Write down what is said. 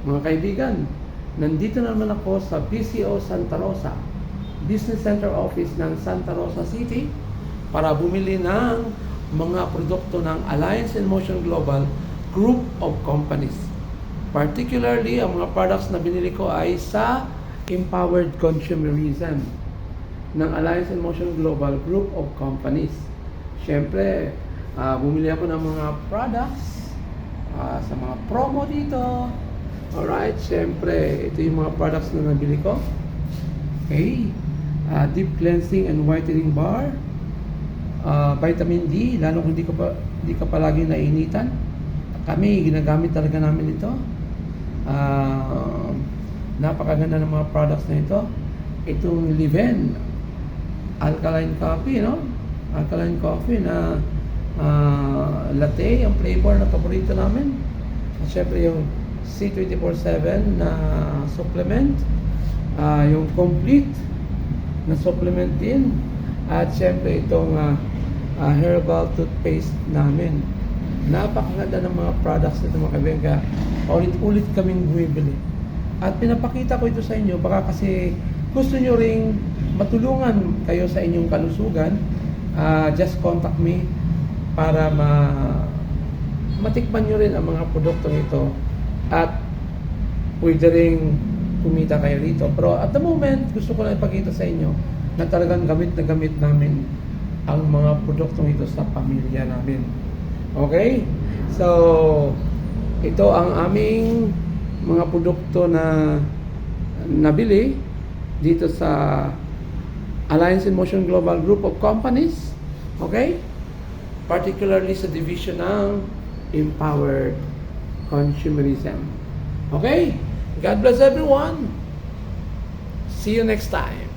Mga kaibigan, nandito naman ako sa BCO Santa Rosa, Business Center Office ng Santa Rosa City para bumili ng mga produkto ng Alliance in Motion Global Group of Companies. Particularly, ang mga products na binili ko ay sa Empowered Consumerism ng Alliance in Motion Global Group of Companies. Siyempre, bumili ako ng mga products sa mga promo dito. Alright, siyempre, ito yung mga products na nabili ko. Okay, Deep Cleansing and Whitening Bar, Vitamin D, lalo kung hindi ka palagi nainitan. Kami, ginagamit talaga namin ito. Napakaganda ng mga products na ito. Itong Liven Alkaline Coffee, no? Alkaline Coffee na latte, ang flavor na paborito namin. At syempre yung C24/7 na supplement, yung complete na supplement din. At syempre itong herbal toothpaste namin. Napakaganda ng mga products nito mga kaibigan. Ulit-ulit kaming bumibili. At pinapakita ko ito sa inyo baka kasi gusto nyo ring matulungan kayo sa inyong kalusugan. Just contact me para matikman nyo rin ang mga produktong ito at pwede rin kumita kayo rito. Pero at the moment, gusto ko lang ipakita sa inyo na talagang gamit na gamit namin ang mga produktong ito sa pamilya namin. Okay? So, ito ang aming mga produkto na nabili dito sa Alliance in Motion Global Group of Companies. Okay? Particularly sa division ng Empowered Consumerism. Okay? God bless everyone. See you next time.